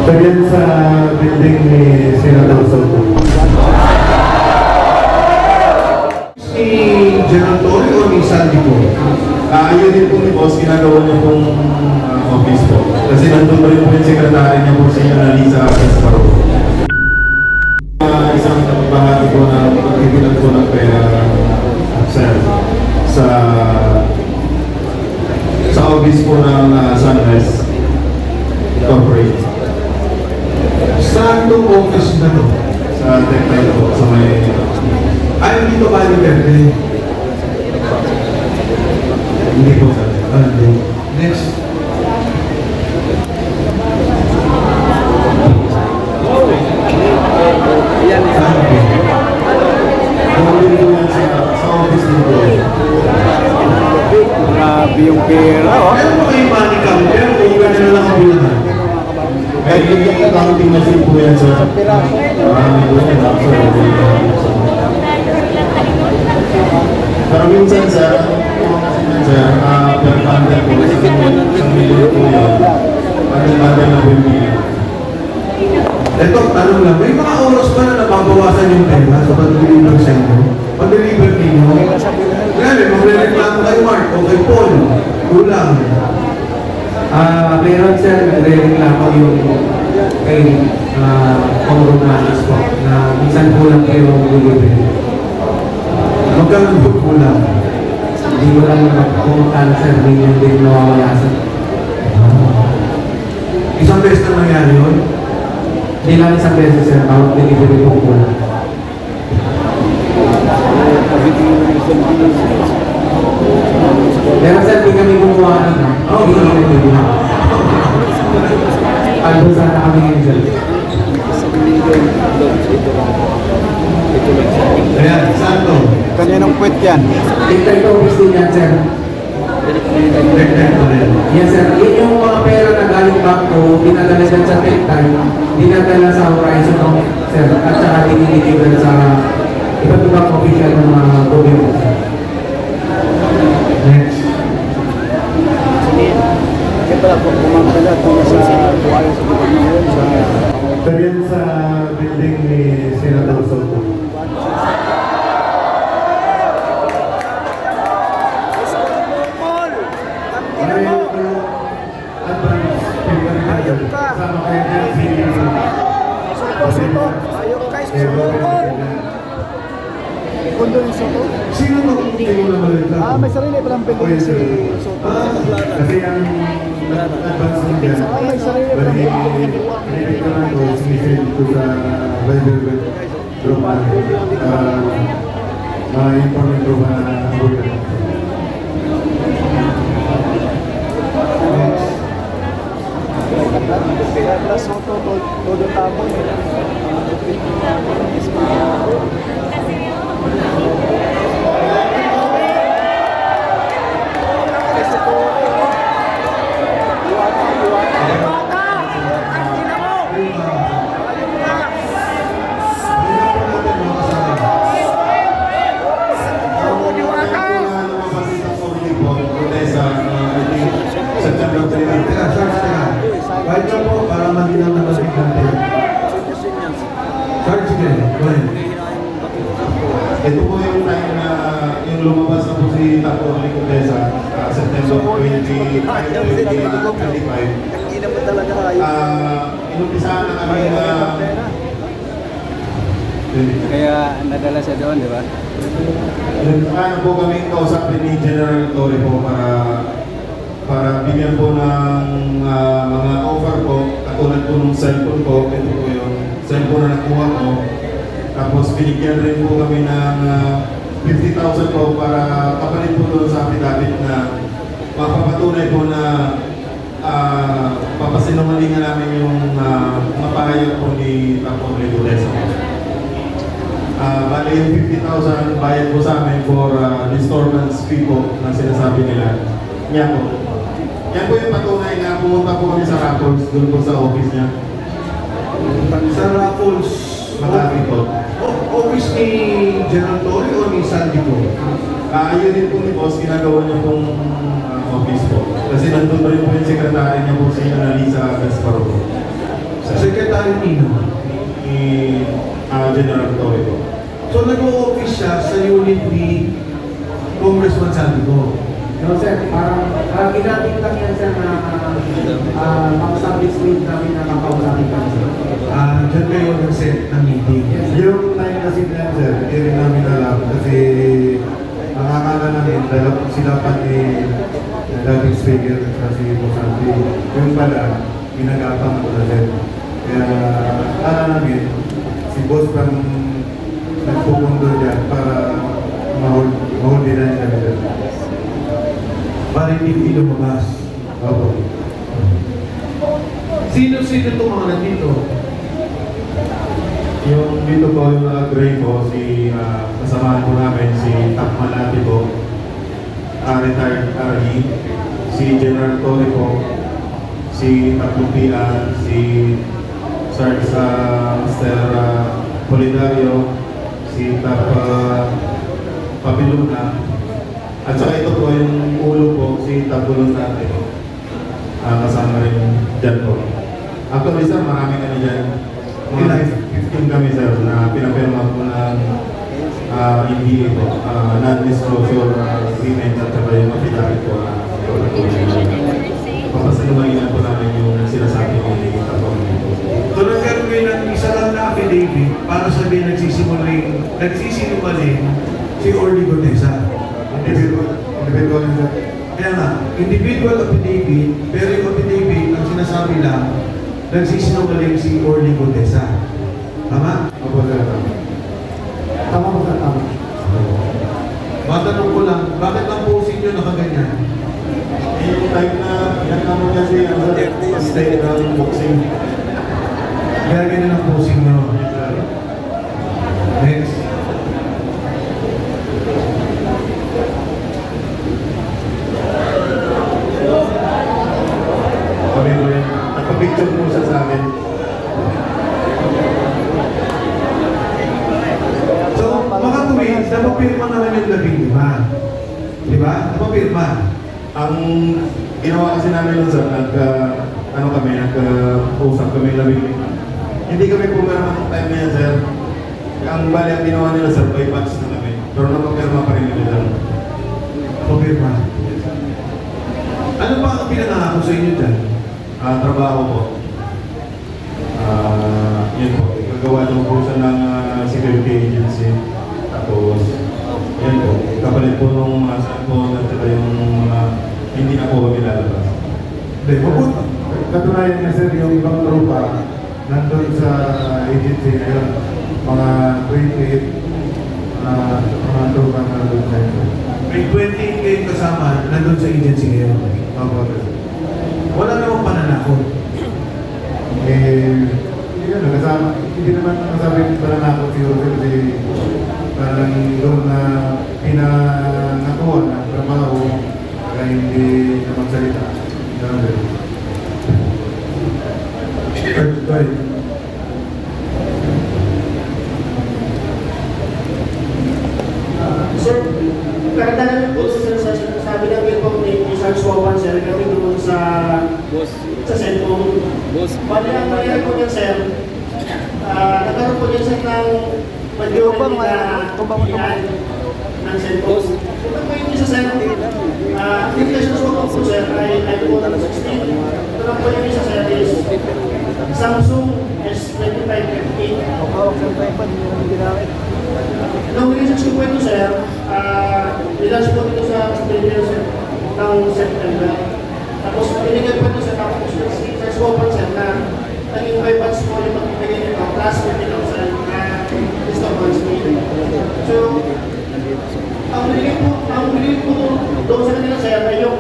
Ganyan sa building ni Senator Soto. Si General Torre o ni Sandy po? Ayun din po ni Boss, ginagawa niya pong office po. Kasi nandun pa rin po yung sekretary niya po siya na Lisa Gasparo. Isang bahagi po na pagkikilan po ng pera sa office po ng Sunrise Corporate. Saan itong office na to? Sa Tectile po, sa may... Ay, dito ba ni Verde? Hindi po sa... Next. Sa office din po. Grabe yung pera, oh. Meron ba kayo money counter o gano'n na lang ang bilahan? Kahit yung accounting machine po yan sa... Pero minsan sir, per bundle po, isang milyon po yun. Bundle na po yung milyon. Ito, tanong lang, may mga oras ba na nababawasan yung pera sa pag-deliver sa inyo? Pag-deliver ninyo? Grabe, magre-reklamo kay Mark o kay Paul. Kulang. Meron sir, nagre-reklamo yung kay Pangrunalis po na minsan kulang kayo ang delivery. Magkano po kulang? Hindi ko lang kung magkano sir, million din nawawala sa. Isang beses na nangyari yun? Hindi lang isang beses sir, bawat delivery po kulang. Pero sir, di kami gumawa ng hindi kami nagbibilang. Albo sana kami ngayon sir. Ayan, saan to? Kaninong puwet yan? Intern to office din yan sir. Dagdag ko rin. Yes sir, yun yung mga pera na galing back to, dinadala dyan sa Tectile, dinadala sa Horizon of sir, at saka dinideliver sa iba't ibang official ng mga gobyerno. Next. Kaya pala po, kumangkala kung sa buhay sa gobernador sa... Ganyan sa building ni Senator Soto. Sama kayo dyan si... Kondo yung Soto? Sino to? Hindi ko naman ito. May sarili palang building si Soto. Kasi ang advance ng dyan, May sarili palang building. hindi ko na ito, sinisend ko sa Viber group ma-inform ko ba na Kaya Soto, todo tapon. Teka, Charles, teka. Kahit lang po, para maginaw na masig natin. Charles, sige, go ahead. Ito po yung time na yung lumabas na po si Tapo Licodesa, September 25. Hindi naman talaga kayo. Inumpisahan na kami na... Kaya nadala siya doon, di ba? Inumpisahan po kami kausapin ni General Torre po para bigyan po ng mga offer po, katulad po ng cellphone ko, ito po yung cellphone na nakuha ko. Tapos binigyan rin po kami ng 50,000 po para kapalit po doon sa affidavit na mapapatunay po na papasinungalingan namin yung mapahayag po ni Tapo Licodesa. Bale yung 50,000 bayad po sa amin for disturbance fee po na sinasabi nila. Yan po. Yan po yung patunay na pumunta po kami sa Raffles, doon po sa office niya. Sa Raffles, Makati po. office ni General Torre o ni Sandy po? Ayun din po ni Boss, ginagawa niya pong office po. Kasi nandun pa rin po yung sekretary niya po siya na Lisa Gasparo. Sa Secretary Nino. Ni General Torre po. So nag-o-office siya sa unit ni Congressman Santiago. No, sir, parang ginamit lang yan, sir, na pang-service lead namin na kapausapin kami, sir. Diyan kayo nag-set ng meeting. Yung time kasi na yan, sir, hindi rin namin alam kasi nakakala namin dahil sila pa ni dating speaker sa si Bosanti. Yung pala, ginagapang ko na sir. Kaya akala namin, si boss pang nagpupundo dyan para mahuli na niya sir. Para hindi lumabas. Opo. Sino-sino itong mga nandito? Yung dito po, yung nag-gray po, si kasamahan po namin, si Tap Malati po, retired RE, si General Torre po, si Tap Lupian, si Sarge Mr. Polidario, si Tap Papiluna, at saka ito po yung ulo po, si Tap Bulunate po. Kasama rin dyan po. Actually sir, marami kami dyan. Mga 15 kami sir na pinapirma po ng NDA po, non-disclosure agreement at saka yung affidavit po na papasalumayin po namin yung sinasabi ni Tapon po. So nagkaroon kayo ng isa lang na affidavit para sabihin nagsisinungaling si Orly Gotesa. Individual yun sir. Kaya nga, individual affidavit, pero yung affidavit, ang sinasabi lang, nagsisinungaling si Orly Gotesa. Tama? Opo sir. Tama po, sir, tama. Matanong ko lang, bakit ang posing nyo nakaganyan? Yung type na pinagkamo niya si state ng boxing. Kaya ganyan ang posing nyo. Next. Kami po yan. Nagpa-picture po siya sa amin. So, makatuwid, napapirma naman yung 15. Di ba? Napapirma. Ang ginawa kasi namin nun sir, nag-usap kami labing. Hindi kami pumirma ng time na yan sir. Ang bali ang ginawa nila sir, by batch na kami. Pero napapirma pa rin nila sir. Napapirma. Ano ba ang pinangako sa inyo dyan? Trabaho po. Yun po. Gagawa daw po siya ng security agency. Tapos, yan po. Kapalit po nung cellphone at saka yung mga hindi na po kami lalabas. Hindi, mabut. Katunayan niya sir, yung ibang tropa nandun sa agency na yun, mga 28 mga tropa na nandun sa yun. May 28 kayo kasama, nandun sa agency ngayon. Opo sir. Wala namang pananakot. Hindi ka nakasama, hindi naman nakasabing pananakot si Jose kasi parang doon na pinangakuha ng trabaho kaya hindi na magsalita. Ganun din. Right. Sir, karagdagan po sir sa sabi namin po ni Sarge Wawan sir, kami doon sa cellphone. Bali ang nangyari po niyan sir, nagkaroon po niyan sir ng majority na ilan ng cellphone. Ito po yung isa sir, applications po sir ay iPhone 16. Ito lang po yung isa sir is Samsung S2550. Nung research ko po ito, sir, nilaunch po ito sa Studios ng September. Tapos, pinigay po ito sa tapos si Sir Swopan, sir, na naging 5 months po yung magbibigay nito, plus 20,000 na installments fee. So, ang binigay po doon sa kanila, sir, ay yung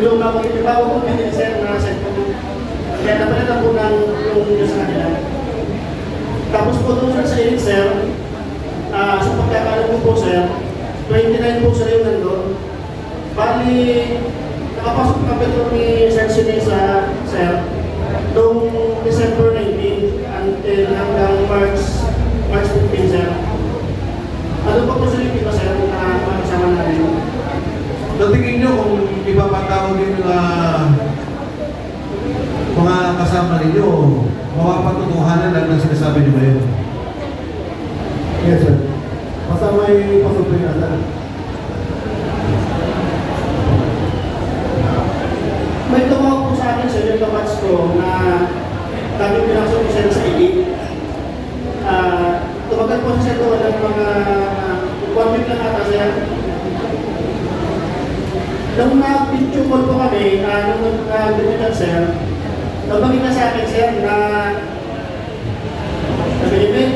luma ko, yung bago po binili, sir, na cellphone. Kaya napalitan po yung sa kanila. Tapos po doon sa init, sir, sa pagkakaroon ko po, sir, 29 po sila yung nandun. Bali, nakapasok kami ito ni Sir Sinesa, sir, noong December 19 until hanggang March 15, sir. Ano pa po sila yung sir, na makasama namin? So tingin nyo kung ipapatawag yung mga kasama ninyo, mapapatutuhanan lang ng sinasabi nyo ngayon. Yes, sir. Basta may pasupin na, sir. May tumawag po sa akin sa yung kabats ko na dami pinasok siya sa elite. Tumagal po siya doon ng mga 1 week lang ata siya. Nung na-picture call po kami, nung nag-video sir, nabagin na sa akin sir na nabilibit.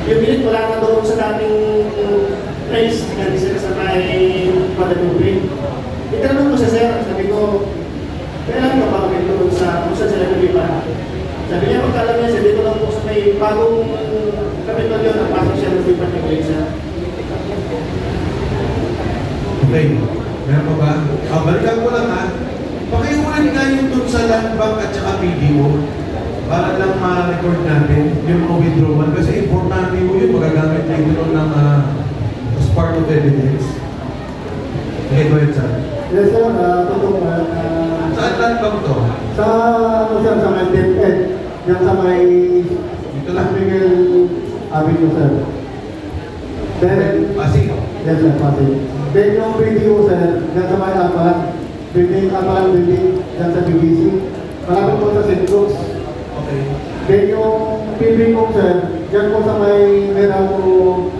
Yung bilit wala na doon sa dating place na sir sa may Guadalupe. Itanong ko sa sir, sabi ko, kailan ka ba kami doon sa kung saan sila nalipa? Sabi niya, pagkalam niya siya, dito lang po sa may bagong kapitol yun, napasok siya ng lipat ng Iglesia. Okay. Meron pa ba? Balikan ko lang ha. Pakiulit nga yung dun sa land bank at saka PDO para lang ma-record natin yung mga withdrawal kasi importante mo yun magagamit later on ng as part of evidence. Okay, go ahead, sir. Yes, sir. Totoo ba? Saan land bank to? Sa, sir, sa may DepEd, yan sa may Dito lang. San Miguel Avenue, sir. Then, Pasig. yes, sir, pati. Then yung video, sir, yan sa may Apalan. Apalan building, yan sa BBC. Malapit po sa St. Luke's. Okay. Then yung PB ko, sir, yan po sa may Merao